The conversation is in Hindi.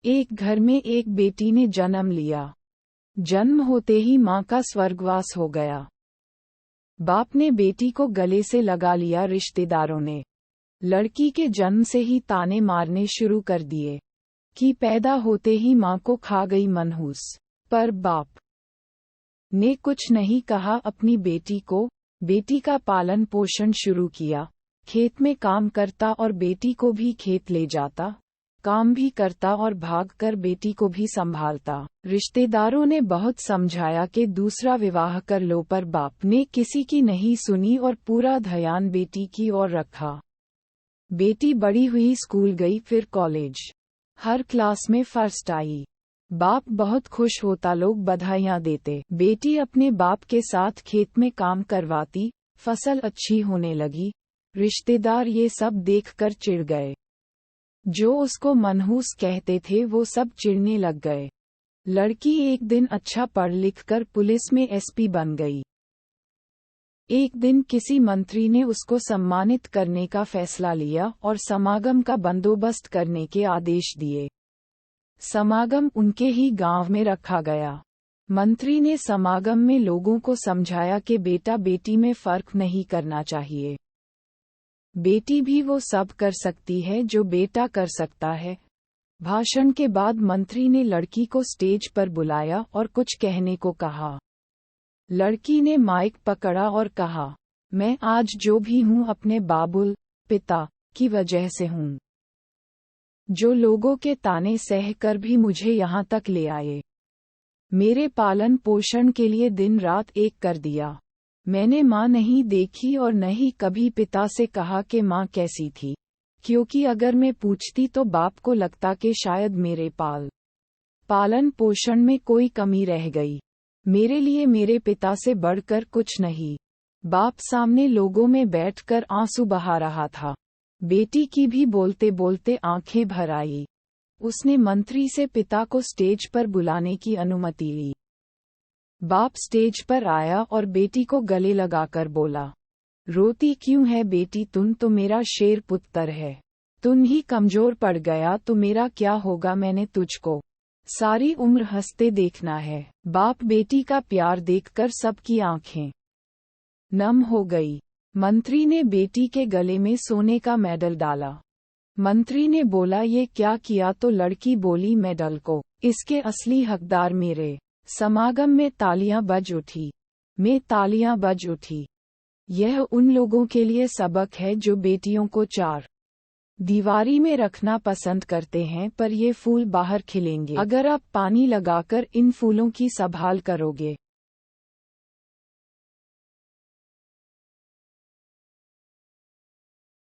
एक घर में एक बेटी ने जन्म लिया। जन्म होते ही मां का स्वर्गवास हो गया। बाप ने बेटी को गले से लगा लिया। रिश्तेदारों ने लड़की के जन्म से ही ताने मारने शुरू कर दिए कि पैदा होते ही मां को खा गई मनहूस। पर बाप ने कुछ नहीं कहा। अपनी बेटी को, बेटी का पालन पोषण शुरू किया। खेत में काम करता और बेटी को भी खेत ले जाता, काम भी करता और भागकर बेटी को भी संभालता। रिश्तेदारों ने बहुत समझाया कि दूसरा विवाह कर लो, पर बाप ने किसी की नहीं सुनी और पूरा ध्यान बेटी की ओर रखा। बेटी बड़ी हुई, स्कूल गई, फिर कॉलेज, हर क्लास में फर्स्ट आई। बाप बहुत खुश होता, लोग बधाइयां देते। बेटी अपने बाप के साथ खेत में काम करवाती, फसल अच्छी होने लगी। रिश्तेदार ये सब देखकर चिढ़ गए। जो उसको मनहूस कहते थे वो सब चिढ़ने लग गए। लड़की एक दिन अच्छा पढ़ लिख कर पुलिस में एसपी बन गई। एक दिन किसी मंत्री ने उसको सम्मानित करने का फैसला लिया और समागम का बंदोबस्त करने के आदेश दिए। समागम उनके ही गांव में रखा गया। मंत्री ने समागम में लोगों को समझाया कि बेटा बेटी में फर्क नहीं करना चाहिए। बेटी भी वो सब कर सकती है जो बेटा कर सकता है। भाषण के बाद मंत्री ने लड़की को स्टेज पर बुलाया और कुछ कहने को कहा। लड़की ने माइक पकड़ा और कहा, मैं आज जो भी हूँ अपने बाबुल, पिता की वजह से हूँ, जो लोगों के ताने सह कर भी मुझे यहाँ तक ले आए। मेरे पालन पोषण के लिए दिन रात एक कर दिया। मैंने माँ नहीं देखी और न ही कभी पिता से कहा कि माँ कैसी थी, क्योंकि अगर मैं पूछती तो बाप को लगता कि शायद मेरे पालन पोषण में कोई कमी रह गई। मेरे लिए मेरे पिता से बढ़कर कुछ नहीं। बाप सामने लोगों में बैठकर आंसू बहा रहा था। बेटी की भी बोलते बोलते आंखें भर आई। उसने मंत्री से पिता को स्टेज पर बुलाने की अनुमति ली। बाप स्टेज पर आया और बेटी को गले लगाकर बोला, रोती क्यों है बेटी, तुम तो मेरा शेर पुत्र है। तुम ही कमजोर पड़ गया तो मेरा क्या होगा, मैंने तुझको सारी उम्र हंसते देखना है। बाप बेटी का प्यार देखकर सबकी आंखें नम हो गई। मंत्री ने बेटी के गले में सोने का मेडल डाला। मंत्री ने बोला, ये क्या किया? तो लड़की बोली, मेडल को इसके असली हकदार मेरे। समागम में तालियां बज उठी। तालियां बज उठी। यह उन लोगों के लिए सबक है जो बेटियों को चार दीवारी में रखना पसंद करते हैं, पर ये फूल बाहर खिलेंगे अगर आप पानी लगाकर इन फूलों की संभाल करोगे।